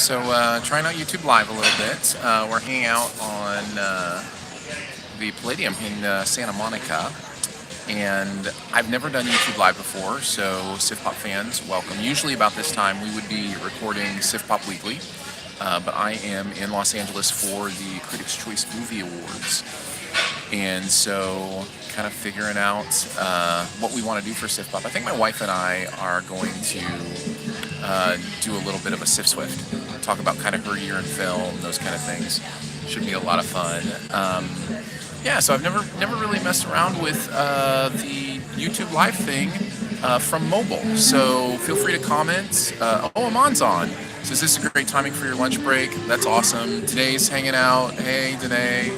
Trying out YouTube Live a little bit. We're hanging out on the Palladium in Santa Monica, and I've never done YouTube Live before, so SiftPop fans, welcome. Usually about this time we would be recording SiftPop Weekly, but I am in Los Angeles for the Critics' Choice Movie Awards, and so kind of figuring out what we want to do for SiftPop. I think my wife and I are going to do a little bit of a Sift Swift, talk about kind of her year in film, those kind of things. Should be a lot of fun. So I've never really messed around with the YouTube Live thing from mobile. So feel free to comment. Amon's on. Says this is a great timing for your lunch break. That's awesome. Today's hanging out. Hey, Danae.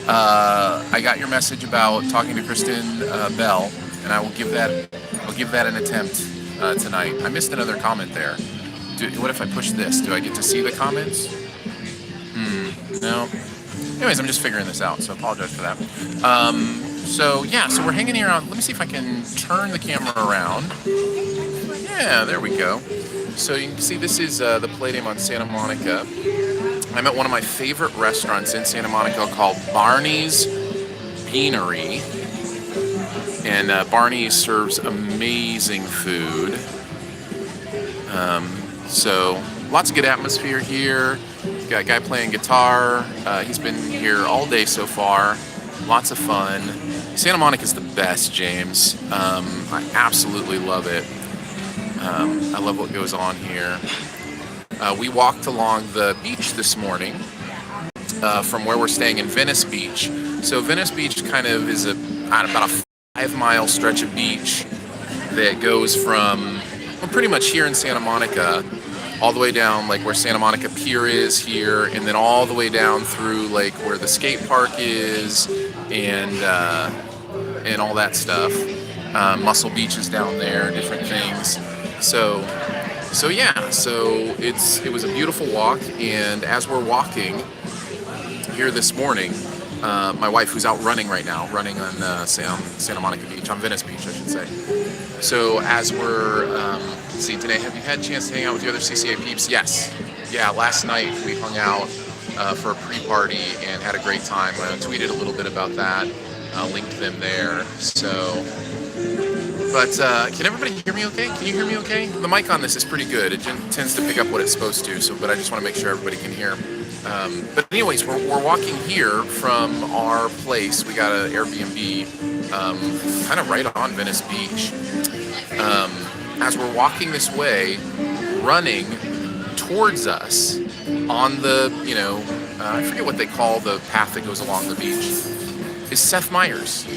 I got your message about talking to Kristen Bell, and I will give that an attempt tonight. I missed another comment there. What if I push this? Do I get to see the comments? No. Anyways, I'm just figuring this out, so I apologize for that. So we're hanging here on. Let me see if I can turn the camera around. Yeah, there we go. So you can see this is the Palladium on Santa Monica. I'm at one of my favorite restaurants in Santa Monica called Barney's Beanery. And Barney serves amazing food. So lots of good atmosphere here. Got a guy playing guitar. He's been here all day so far. Lots of fun. Santa Monica is the best, James. I absolutely love it. I love what goes on here. We walked along the beach this morning from where we're staying in Venice Beach. So Venice Beach kind of is about a 5-mile stretch of beach that goes from pretty much here in Santa Monica all the way down like where Santa Monica Pier is here, and then all the way down through like where the skate park is and all that stuff. Muscle Beach is down there, different things. So it was a beautiful walk, and as we're walking here this morning, my wife, who's out running right now, running on Santa Monica Beach, on Venice Beach, I should say. So as we're, today, have you had a chance to hang out with the other CCA peeps? Yes. Yeah, last night we hung out for a pre-party and had a great time. I tweeted a little bit about that, linked them there. So, but can everybody hear me okay? Can you hear me okay? The mic on this is pretty good. It tends to pick up what it's supposed to, but I just want to make sure everybody can hear. But anyways, we're walking here from our place. We got an Airbnb kind of right on Venice Beach. As we're walking this way, running towards us on the, I forget what they call the path that goes along the beach, is Seth Meyers.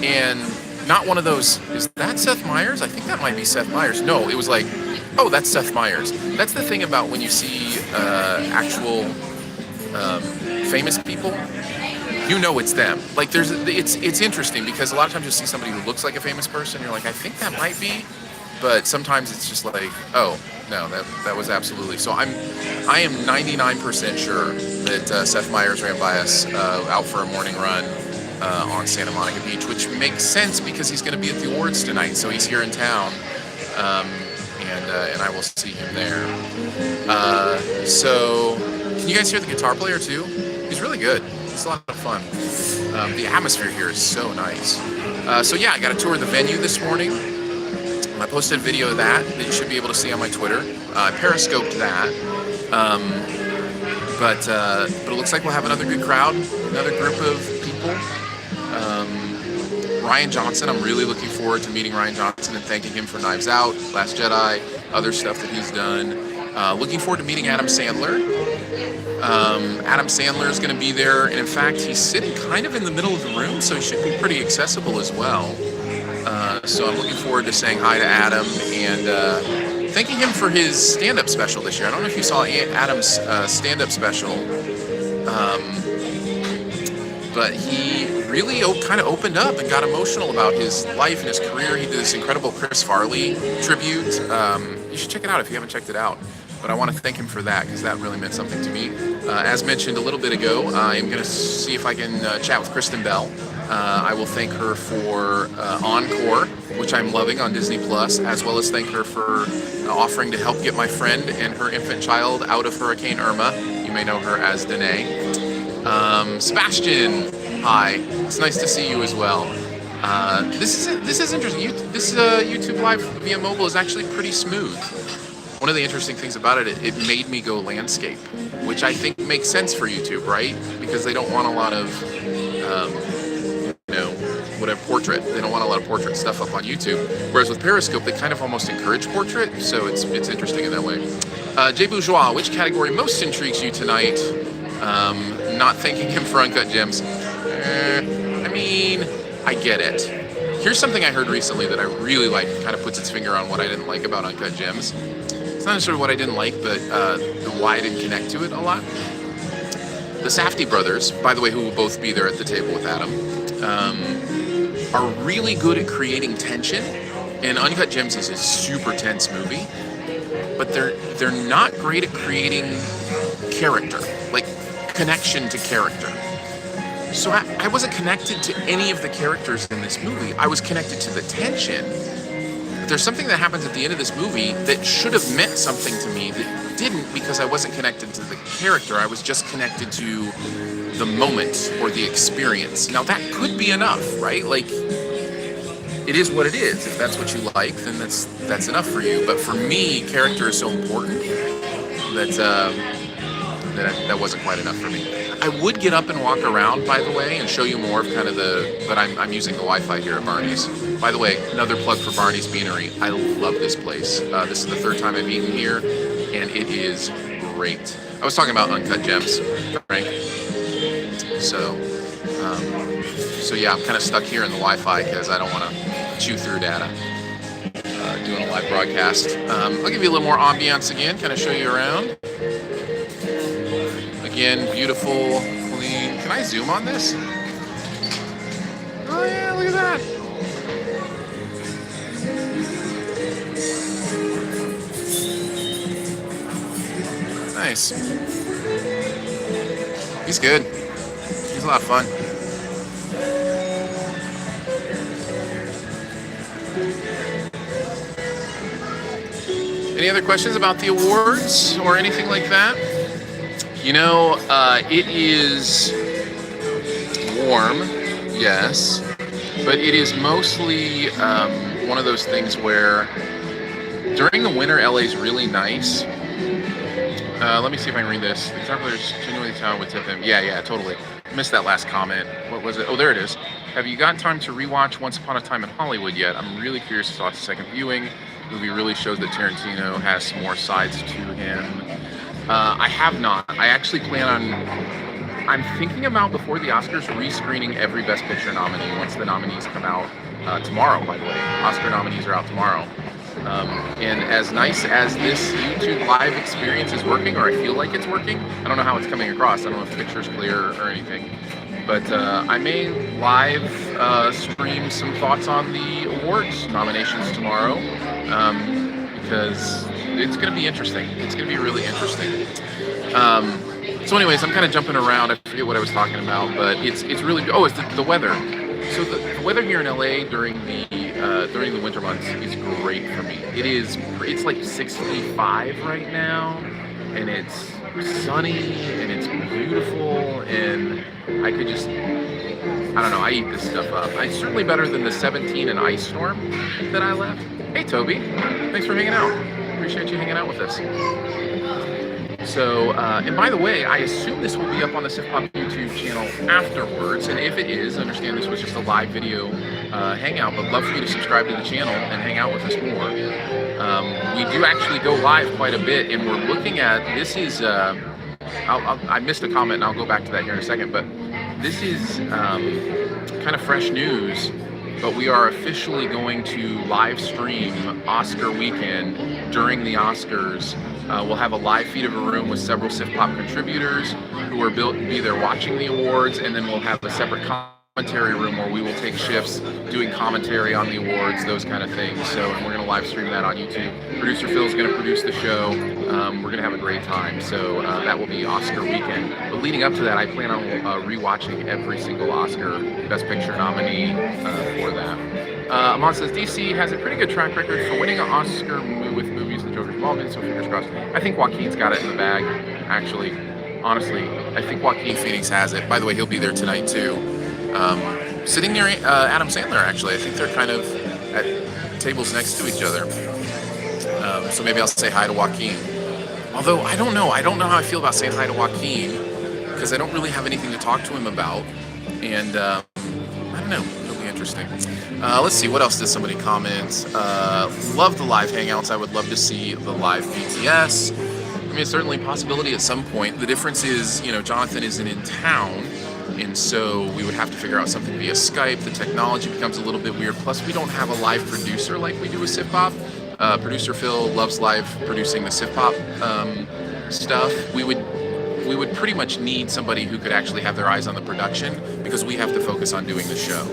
And not one of those, is that Seth Meyers? I think that might be Seth Meyers. No, it was like, oh, that's Seth Meyers. That's the thing about when you see actual famous people, it's them. Like it's interesting because a lot of times you'll see somebody who looks like a famous person, you're like, I think that might be, but sometimes it's just like, oh no, that was absolutely. So I am 99% sure that Seth Meyers ran by us out for a morning run on Santa Monica Beach, which makes sense because he's going to be at the awards tonight, so he's here in town, and I will see him there. So can you guys hear the guitar player too? He's really good. It's a lot of fun. The atmosphere here is so nice. I got a tour of the venue this morning. I posted a video of that you should be able to see on my Twitter. I periscoped that. But it looks like we'll have another good crowd, another group of people. Ryan Johnson, I'm really looking forward to meeting Ryan Johnson and thanking him for Knives Out, Last Jedi, other stuff that he's done. Looking forward to meeting Adam Sandler. Adam Sandler is going to be there, and in fact, he's sitting kind of in the middle of the room, so he should be pretty accessible as well. So I'm looking forward to saying hi to Adam and thanking him for his stand-up special this year. I don't know if you saw Adam's stand-up special, but he really kind of opened up and got emotional about his life and his career. He did this incredible Chris Farley tribute. You should check it out if you haven't checked it out. But I want to thank him for that because that really meant something to me. As mentioned a little bit ago, I'm going to see if I can chat with Kristen Bell. I will thank her for Encore which I'm loving on Disney Plus, as well as thank her for offering to help get my friend and her infant child out of Hurricane Irma. You may know her as Danae. Sebastian, hi. It's nice to see you as well. This is interesting. This YouTube Live via mobile is actually pretty smooth. One of the interesting things about it, it made me go landscape, which I think makes sense for YouTube, right? Because they don't want a lot of, whatever portrait. They don't want a lot of portrait stuff up on YouTube. Whereas with Periscope, they kind of almost encourage portrait, so it's interesting in that way. Jay Bourgeois, which category most intrigues you tonight? Not thanking him for Uncut Gems. I mean, I get it. Here's something I heard recently that I really like, kind of puts its finger on what I didn't like about Uncut Gems. It's not necessarily what I didn't like, but why I didn't connect to it a lot. The Safdie brothers, by the way, who will both be there at the table with Adam, are really good at creating tension. And Uncut Gems is a super tense movie, but they're not great at creating character, like connection to character. So I wasn't connected to any of the characters in this movie. I was connected to the tension. But there's something that happens at the end of this movie that should have meant something to me that didn't, because I wasn't connected to the character. I was just connected to the moment or the experience. Now that could be enough, right? Like, it is what it is. If that's what you like, then that's enough for you. But for me, character is so important that wasn't quite enough for me. I would get up and walk around, by the way, and show you more of kind of but I'm using the Wi-Fi here at Barney's. By the way, another plug for Barney's Beanery. I love this place. This is the third time I've eaten here, and it is great. I was talking about Uncut Gems, Frank. So yeah, I'm kind of stuck here in the Wi-Fi because I don't want to chew through data. Doing a live broadcast. I'll give you a little more ambiance again, kind of show you around. Again, beautiful, clean. Can I zoom on this? Oh yeah, look at that. Nice. He's good. He's a lot of fun. Any other questions about the awards or anything like that? You know, it is warm, yes, but it is mostly one of those things where during the winter, LA is really nice. Let me see if I can read this. The travelers genuinely town would tip him. Yeah, totally. Missed that last comment. What was it? Oh, there it is. Have you gotten time to rewatch Once Upon a Time in Hollywood yet? I'm really curious about the second viewing. The movie really shows that Tarantino has some more sides to him. I have not. I actually plan on, I'm thinking about before the Oscars rescreening every Best Picture nominee once the nominees come out tomorrow, by the way. Oscar nominees are out tomorrow. And as nice as this YouTube Live experience is working, or I feel like it's working, I don't know how it's coming across. I don't know if the picture's clear or anything. But I may live stream some thoughts on the awards nominations tomorrow, because it's going to be interesting. It's going to be really interesting. So anyways, I'm kind of jumping around. I forget what I was talking about, but it's really, it's the weather. So the weather here in LA during the winter months is great for me. It's like 65 right now, and it's sunny, and it's beautiful, and I could just, I don't know, I eat this stuff up. It's certainly better than the 17 and ice storm that I left. Hey Toby, thanks for hanging out. Appreciate you hanging out with us. So, and by the way, I assume this will be up on the SiftPop YouTube channel afterwards, and if it is, understand this was just a live video hangout, but love for you to subscribe to the channel and hang out with us more. We do actually go live quite a bit, and we're looking at, this is, I missed a comment, and I'll go back to that here in a second, but this is kind of fresh news, but we are officially going to live stream Oscar weekend during the Oscars. We'll have a live feed of a room with several SiftPop contributors who are be there watching the awards, and then we'll have a separate commentary room where we will take shifts doing commentary on the awards, those kind of things. So, and we're going to live stream that on YouTube. Producer Phil's going to produce the show. We're going to have a great time. So that will be Oscar weekend. But leading up to that, I plan on rewatching every single Oscar Best Picture nominee for that. Amon says DC has a pretty good track record for winning an Oscar with movies the Joker's involved in, so fingers crossed. I think Joaquin's got it in the bag, actually. Honestly, I think Joaquin Phoenix has it. By the way, he'll be there tonight too. Sitting near Adam Sandler, actually. I think they're kind of at tables next to each other. So maybe I'll say hi to Joaquin. Although I don't know how I feel about saying hi to Joaquin because I don't really have anything to talk to him about, and I don't know. It'll be interesting. Let's see, what else did somebody comment? Love the live hangouts. I would love to see the live BTS. I mean, it's certainly a possibility at some point. The difference is, Jonathan isn't in town, and so we would have to figure out something via Skype. The technology becomes a little bit weird. Plus, we don't have a live producer like we do with SiftPop. Producer Phil loves live producing the SiftPop stuff. We would pretty much need somebody who could actually have their eyes on the production because we have to focus on doing the show.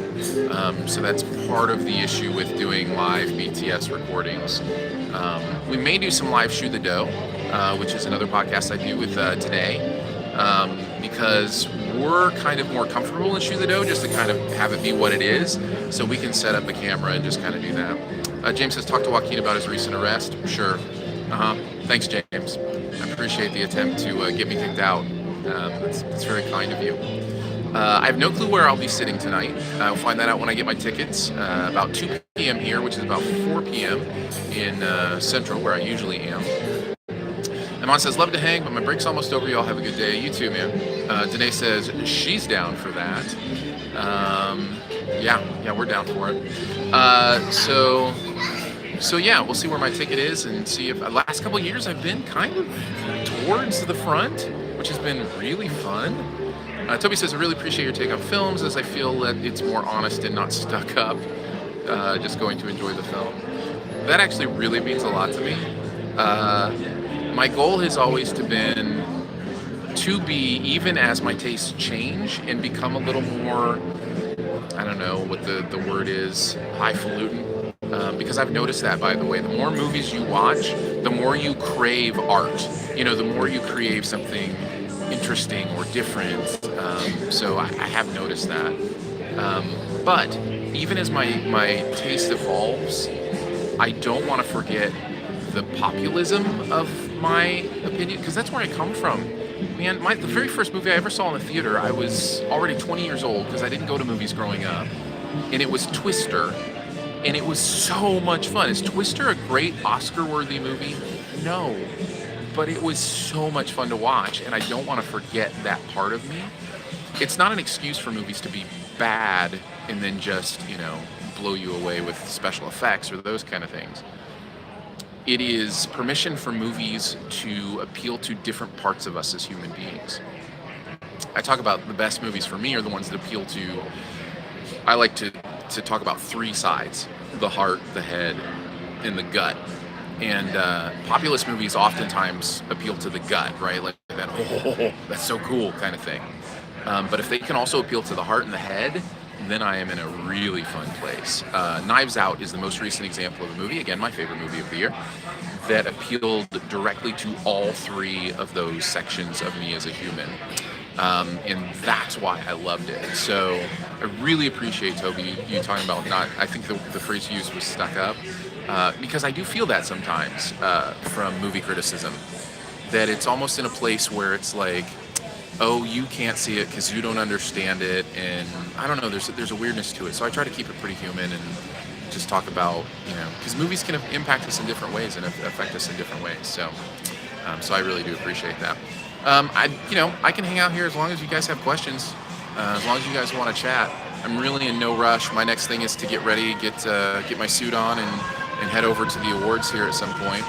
So that's part of the issue with doing live BTS recordings. We may do some live Shoe the Dough, which is another podcast I do with Today, because we're kind of more comfortable in Shoe the Dough just to kind of have it be what it is, so we can set up a camera and just kind of do that. James says, talk to Joaquin about his recent arrest. Sure. Thanks, James. I appreciate the attempt to get me kicked out. That's very kind of you. I have no clue where I'll be sitting tonight. I'll find that out when I get my tickets. About 2 p.m. here, which is about 4 p.m. in Central, where I usually am. Amon says, love to hang, but my break's almost over. Y'all have a good day. You too, man. Danae says she's down for that. Yeah, we're down for it. So yeah, we'll see where my ticket is and see if the last couple of years I've been kind of towards the front, which has been really fun. Toby says, I really appreciate your take on films as I feel that it's more honest and not stuck up, just going to enjoy the film. That actually really means a lot to me. My goal has always been to be, even as my tastes change and become a little more, I don't know what the word is, highfalutin. Because I've noticed that, by the way, the more movies you watch, the more you crave art. The more you crave something interesting or different. So I have noticed that. But even as my taste evolves, I don't want to forget the populism of my opinion, because that's where I come from. Man, the very first movie I ever saw in the theater, I was already 20 years old because I didn't go to movies growing up, and it was Twister. And it was so much fun. Is Twister a great Oscar-worthy movie? No. But it was so much fun to watch, and I don't want to forget that part of me. It's not an excuse for movies to be bad and then just, blow you away with special effects or those kind of things. It is permission for movies to appeal to different parts of us as human beings. I talk about the best movies for me are the ones that appeal to, I like to talk about 3 sides: the heart, the head, and the gut. And populist movies oftentimes appeal to the gut, right? Like that, oh, that's so cool kind of thing. But if they can also appeal to the heart and the head, then I am in a really fun place. Knives Out is the most recent example of a movie, again, my favorite movie of the year, that appealed directly to all 3 of those sections of me as a human. And that's why I loved it. So I really appreciate, Toby, you talking about I think the phrase you used was stuck up, because I do feel that sometimes from movie criticism, that it's almost in a place where it's like, oh, you can't see it because you don't understand it, and I don't know, there's a weirdness to it. So I try to keep it pretty human and just talk about, because movies can impact us in different ways and affect us in different ways. So I really do appreciate that. I can hang out here as long as you guys have questions, as long as you guys want to chat. I'm really in no rush. My next thing is to get ready, get my suit on, and head over to the awards here at some point.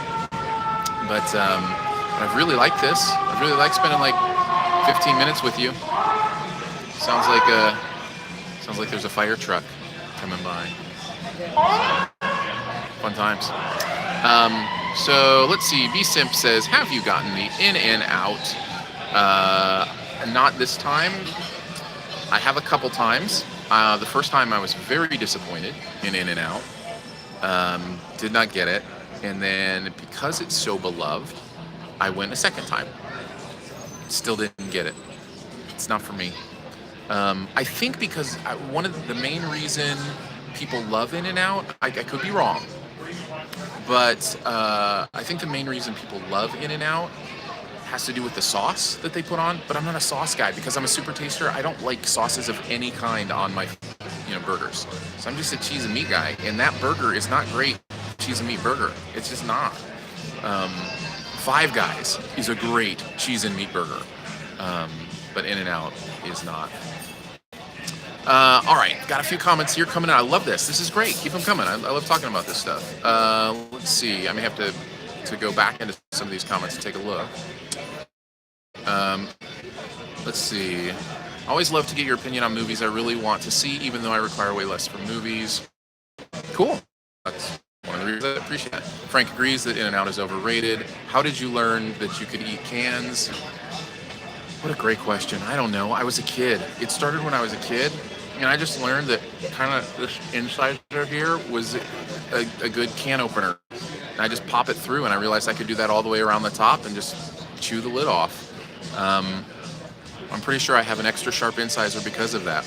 But I've really liked this. I really like spending like 15 minutes with you. Sounds like there's a fire truck coming by. Fun times. So let's see. B-Simp says, have you gotten the in and out? Not this time. I have a couple times. The first time I was very disappointed in and out. Did not get it. And then because it's so beloved, I went a second time. Still didn't get it. It's not for me. I think because one of the main reason people love In-N-Out. I could be wrong, but I think the main reason people love In-N-Out has to do with the sauce that they put on. But I'm not a sauce guy because I'm a super taster. I don't like sauces of any kind on my burgers. So I'm just a cheese and meat guy, and that burger is not great cheese and meat burger. It's just not. Five Guys is a great cheese and meat burger, but In-N-Out is not. All right, got a few comments here coming out. I love this. This is great. Keep them coming. I love talking about this stuff. Let's see. I may have to go back into some of these comments and take a look. Let's see. I always love to get your opinion on movies I really want to see, even though I require way less from movies. Cool. That's one of the reasons I appreciate it. Frank agrees that In-N-Out is overrated. How did you learn that you could eat cans? What a great question. I don't know. I was a kid. It started when I was a kid, and I just learned that kind of this incisor here was a good can opener. And I just pop it through, and I realized I could do that all the way around the top and just chew the lid off. I'm pretty sure I have an extra sharp incisor because of that.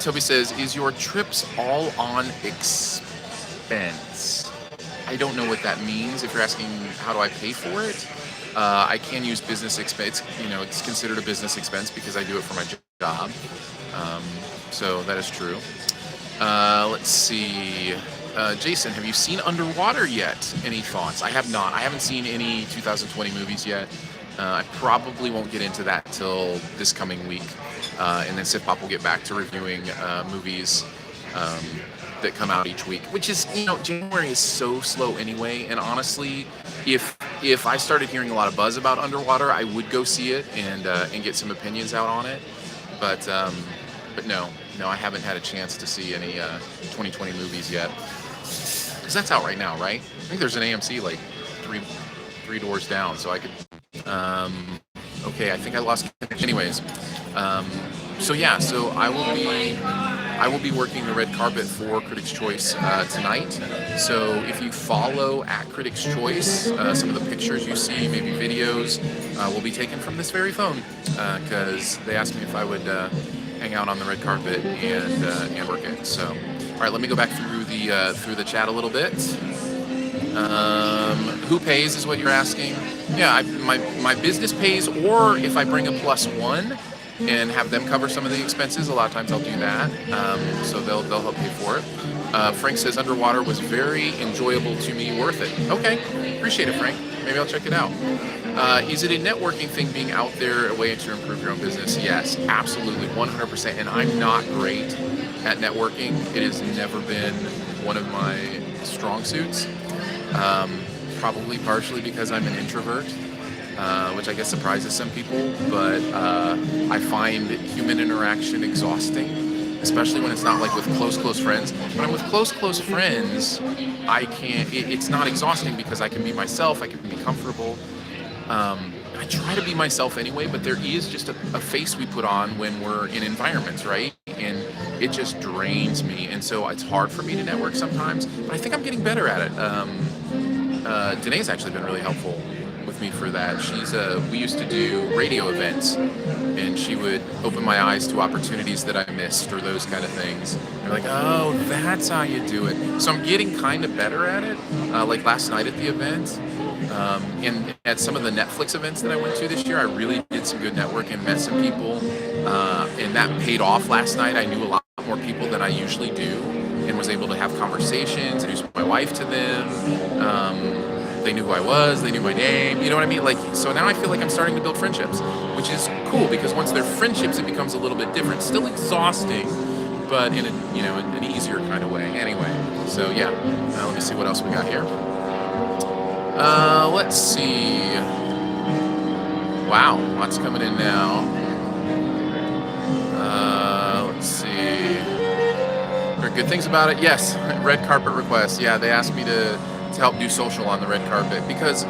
Toby says, is your trips all on expense? I don't know what that means. If you're asking how do I pay for it, I can use business expense. It's considered a business expense because I do it for my job. So that is true. Let's see. Jason, have you seen Underwater yet? Any thoughts? I have not. I haven't seen any 2020 movies yet. I probably won't get into that till this coming week. And then SiftPop will get back to reviewing movies that come out each week, which is, January is so slow anyway. And honestly, if I started hearing a lot of buzz about Underwater, I would go see it and get some opinions out on it. But no, I haven't had a chance to see any 2020 movies yet. Because that's out right now, right? I think there's an AMC like three doors down, so I could. Okay, I think I lost. Anyways, so I will be working the red carpet for Critics' Choice tonight. So if you follow at Critics' Choice, some of the pictures you see, maybe videos, will be taken from this very phone because they asked me if I would hang out on the red carpet and work it. So, all right, let me go back through the chat a little bit. Who pays is what you're asking. Yeah, my business pays, or if I bring a +1 and have them cover some of the expenses, a lot of times I'll do that. So they'll help pay for it. Frank says Underwater was very enjoyable to me, worth it. Okay, appreciate it, Frank. Maybe I'll check it out. Is it a networking thing, being out there, a way to improve your own business? Yes, absolutely, 100%. And I'm not great at networking. It has never been one of my strong suits. Probably partially because I'm an introvert, which I guess surprises some people, but I find human interaction exhausting, especially when it's not like with close friends. When I'm with close friends, it's not exhausting because I can be myself, I can be comfortable. I try to be myself anyway, but there is just a face we put on when we're in environments, right? And it just drains me, and so it's hard for me to network sometimes, but I think I'm getting better at it. Danae's actually been really helpful with me for that. We used to do radio events, and she would open my eyes to opportunities that I missed or those kind of things. They're like, oh, that's how you do it. So I'm getting kind of better at it. Like last night at the event, and at some of the Netflix events that I went to this year, I really did some good networking and met some people, and that paid off last night. I knew a lot more people than I usually do, and was able to have conversations, introduce my wife to them. They knew who I was, they knew my name, you know what I mean? So now I feel like I'm starting to build friendships, which is cool, because once they're friendships, it becomes a little bit different. Still exhausting, but in an easier kind of way. Anyway, so yeah, let me see what else we got here. Let's see. Wow, lots coming in now. Let's see. There are good things about it. Yes, red carpet requests. Yeah, they asked me to help do social on the red carpet because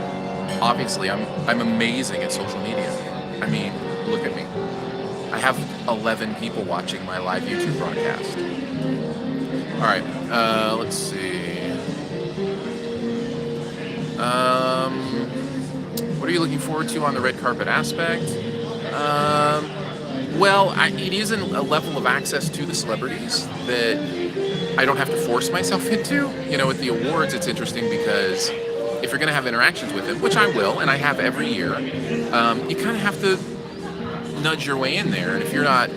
obviously I'm amazing at social media. I mean, look at me. I have 11 people watching my live YouTube broadcast. All right, let's see. What are you looking forward to on the red carpet aspect? Well, it is a level of access to the celebrities that I don't have to force myself into. You know, with the awards, it's interesting because if you're going to have interactions with them, which I will, and I have every year, you kind of have to nudge your way in there. And if you're not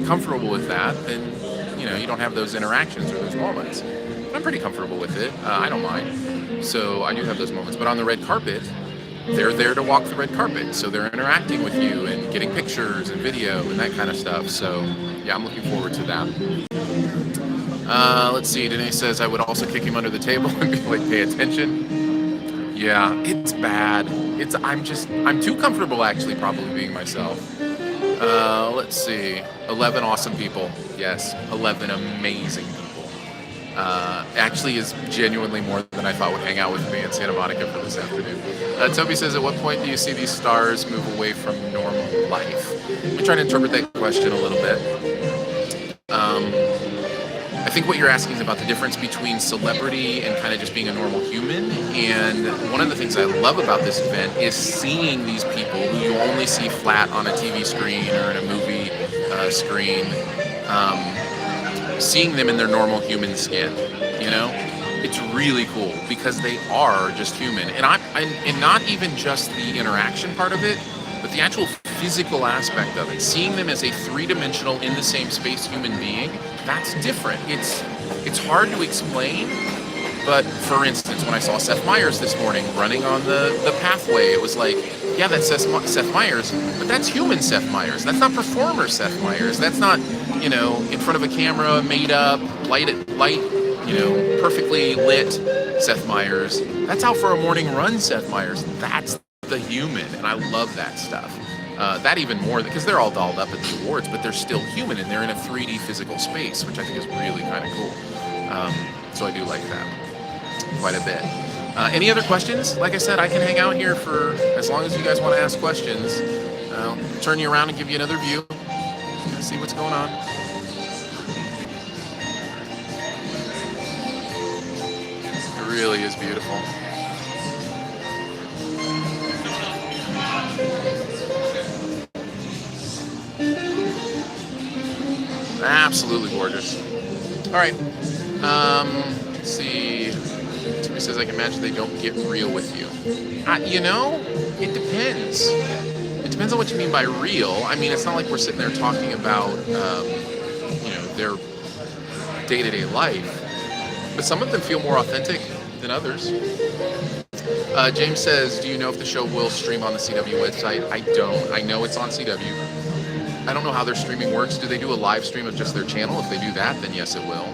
comfortable with that, then you don't have those interactions or those moments. But I'm pretty comfortable with it. I don't mind. So I do have those moments. But on the red carpet, they're there to walk the red carpet, so they're interacting with you and getting pictures and video and that kind of stuff. So yeah, I'm looking forward to that. Let's see. Danae says I would also kick him under the table and be like, pay attention. Yeah, it's bad. I'm too comfortable actually, probably being myself. Let's see. 11 awesome people. Yes, 11 amazing people. Actually is genuinely more than I thought would hang out with me in Santa Monica for this afternoon. Toby says, at what point do you see these stars move away from normal life? Let me try to interpret that question a little bit. I think what you're asking is about the difference between celebrity and kind of just being a normal human. And one of the things I love about this event is seeing these people who you only see flat on a TV screen or in a movie screen. Seeing them in their normal human skin, it's really cool because they are just human, and not even just the interaction part of it, but the actual physical aspect of it. Seeing them as a three-dimensional, in the same space human being, that's different. It's hard to explain. But for instance, when I saw Seth Meyers this morning running on the pathway, it was like, yeah, that's Seth Meyers, but that's human Seth Meyers. That's not performer Seth Meyers. That's not, in front of a camera, made up, light, perfectly lit Seth Meyers. That's out for a morning run Seth Meyers. That's the human, and I love that stuff. That even more, because they're all dolled up at the awards, but they're still human, and they're in a 3D physical space, which I think is really kind of cool. So I do like that quite a bit. Any other questions? Like I said, I can hang out here for as long as you guys want to ask questions. I'll turn you around and give you another view. See what's going on. It really is beautiful. Absolutely gorgeous. All right. Let's see. Timmy says, I can imagine they don't get real with you. It depends. It depends on what you mean by real. I mean, it's not like we're sitting there talking about, their day-to-day life. But some of them feel more authentic than others. James says, do you know if the show will stream on the CW website? I don't. I know it's on CW. I don't know how their streaming works. Do they do a live stream of just their channel? If they do that, then yes, it will.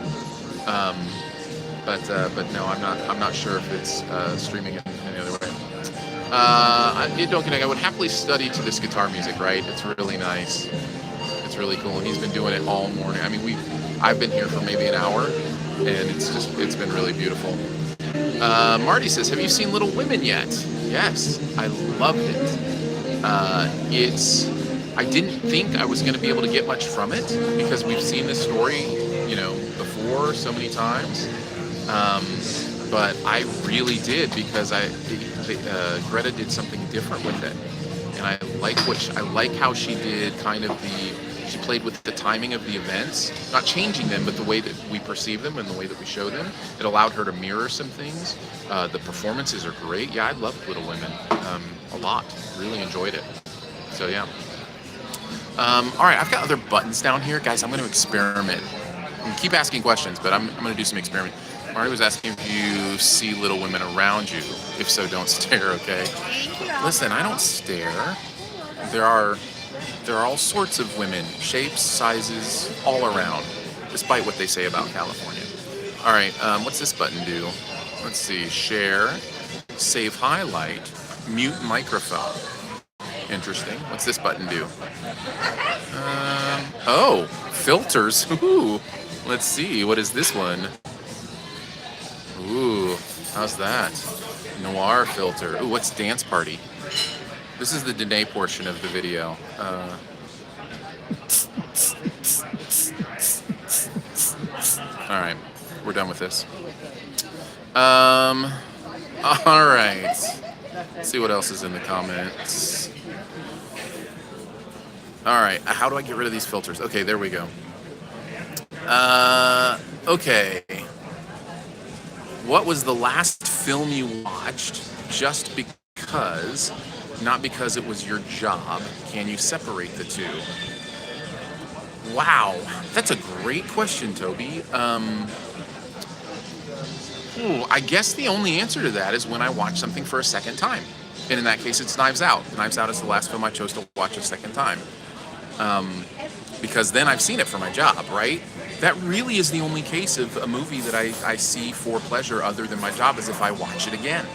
But no, I'm not sure if it's streaming in any other way. I would happily study to this guitar music, right? It's really nice. It's really cool. And he's been doing it all morning. I mean, I've been here for maybe an hour, and it's been really beautiful. Marty says, have you seen Little Women yet? Yes, I loved it. I didn't think I was going to be able to get much from it because we've seen this story, before so many times. But I really did because Greta did something different with it, and I like how she did she played with the timing of the events, not changing them, but the way that we perceive them and the way that we show them. It allowed her to mirror some things. The performances are great. Yeah, I loved Little Women a lot. Really enjoyed it. So yeah. All right, I've got other buttons down here, guys. I'm going to experiment. Keep asking questions, but I'm going to do some experiment. Marty was asking if you see Little Women around you. If so, don't stare, okay? Listen, I don't stare. There are all sorts of women, shapes, sizes, all around, despite what they say about California. All right, what's this button do? Let's see, share, save highlight, mute microphone. Interesting. What's this button do? Oh, filters. Ooh. Let's see. What is this one? Ooh, how's that? Noir filter. Ooh, what's dance party? This is the Danae portion of the video. All right, we're done with this. All right. Let's see what else is in the comments. All right, how do I get rid of these filters? Okay, there we go. Okay. What was the last film you watched just because, not because it was your job? Can you separate the two? Wow, that's a great question, Toby. I guess the only answer to that is when I watch something for a second time. And in that case, it's Knives Out. Knives Out is the last film I chose to watch a second time. Because then I've seen it for my job, right? That really is the only case of a movie that I see for pleasure other than my job, is if I watch it again.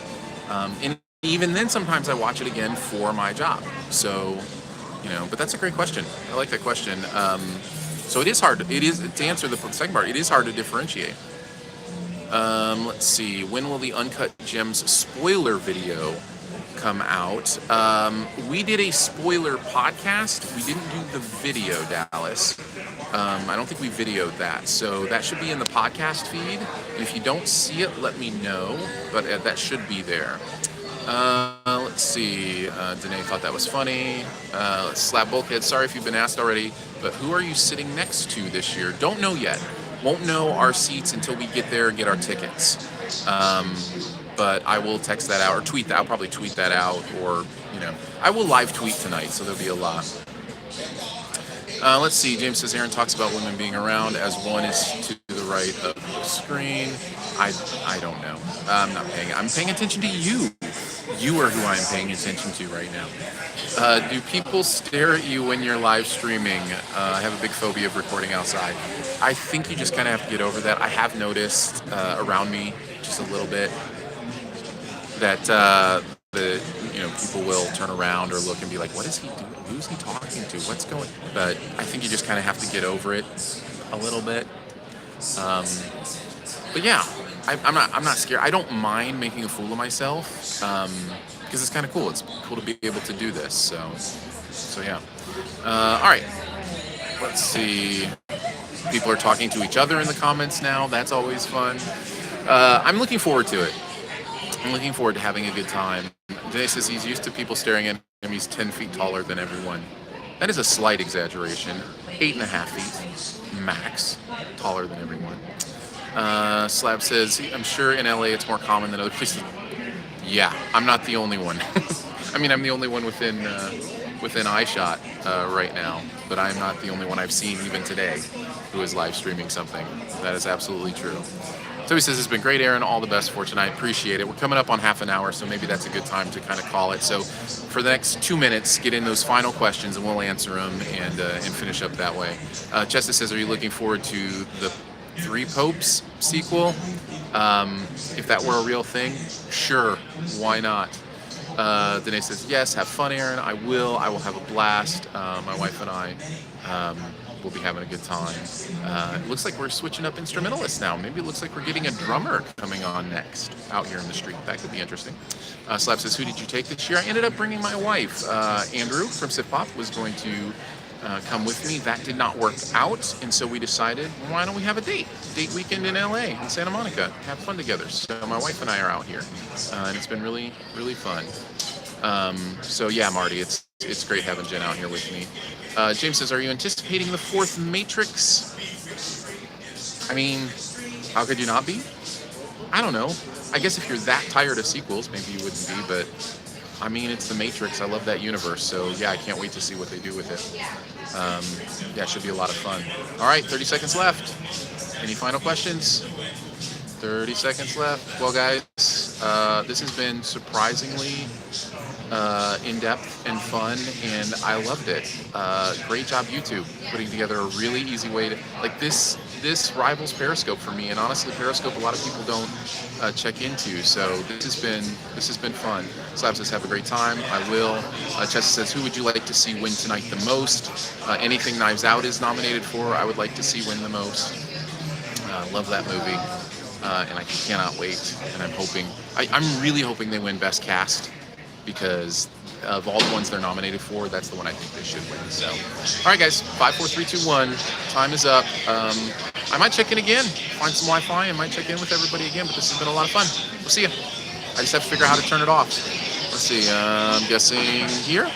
And even then, sometimes I watch it again for my job. So, but that's a great question. I like that question. So it is hard. It is, to answer the second part, it is hard to differentiate. Let's see. When will the Uncut Gems spoiler video come out? We did a spoiler podcast. We didn't do the video, Dallas. I don't think we videoed that. So that should be in the podcast feed. And if you don't see it, let me know. But that should be there. Let's see. Danae thought that was funny. Slab Bulkhead. Sorry if you've been asked already. But who are you sitting next to this year? Don't know yet. Won't know our seats until we get there and get our tickets. But I will text that out or tweet that. I'll probably tweet that out, or, I will live tweet tonight, so there'll be a lot. Let's see. James says Aaron talks about women being around as one is to the right of the screen. I don't know. I'm paying attention to you. You are who I'm paying attention to right now. Do people stare at you when you're live streaming? I have a big phobia of recording outside. I think you just kind of have to get over that. I have noticed around me just a little bit that people will turn around or look and be like, what is he doing? Who's he talking to? What's going? But I think you just kind of have to get over it a little bit. But yeah, I'm not scared. I don't mind making a fool of myself because it's kind of cool. It's cool to be able to do this. So yeah. All right. Let's see. People are talking to each other in the comments now. That's always fun. I'm looking forward to it. I'm looking forward to having a good time. Jay says he's used to people staring at him. He's 10 feet taller than everyone. That is a slight exaggeration. 8.5 feet, max, taller than everyone. Slab says, I'm sure in LA it's more common than other places. Yeah, I'm not the only one. I mean, I'm the only one within eye shot right now, but I'm not the only one I've seen even today who is live streaming something. That is absolutely true. So he says, it's been great, Aaron. All the best for tonight. Appreciate it. We're coming up on half an hour, so maybe that's a good time to kind of call it. So for the next 2 minutes, get in those final questions, and we'll answer them and finish up that way. Chester says, are you looking forward to the Three Popes sequel? If that were a real thing, sure. Why not? Danae says, yes, have fun, Aaron. I will have a blast. My wife and I we'll be having a good time. It looks like we're switching up instrumentalists now. Maybe it looks like we're getting a drummer coming on next out here in the street. That could be interesting. Slab says, who did you take this year? I ended up bringing my wife. Andrew from SiftPop was going to come with me. That did not work out, and so we decided, why don't we have a date weekend in LA, in Santa Monica, have fun together. So my wife and I are out here, and it's been really, really fun. So yeah, Marty, it's great having Jen out here with me. James says, are you anticipating the fourth Matrix? I mean, how could you not be? I don't know. I guess if you're that tired of sequels, maybe you wouldn't be, but I mean, it's the Matrix. I love that universe. So yeah, I can't wait to see what they do with it. Yeah, it should be a lot of fun. All right, 30 seconds left. Any final questions? 30 seconds left. Well, guys, this has been surprisingly in-depth and fun, and I loved it. Great job, YouTube, putting together a really easy way to, like, this rivals Periscope for me, and honestly, Periscope a lot of people don't check into, so this has been fun. Slab says, have a great time. I will. Chester says, who would you like to see win tonight the most? Anything Knives Out is nominated for, I would like to see win the most. Love that movie. And I cannot wait, and I'm really hoping they win Best Cast, because of all the ones they're nominated for, that's the one I think they should win. So, all right, guys, 5, 4, 3, 2, 1. Time is up. I might check in again, find some Wi-Fi, and might check in with everybody again, but this has been a lot of fun. We'll see you. I just have to figure out how to turn it off. Let's see, I'm guessing here.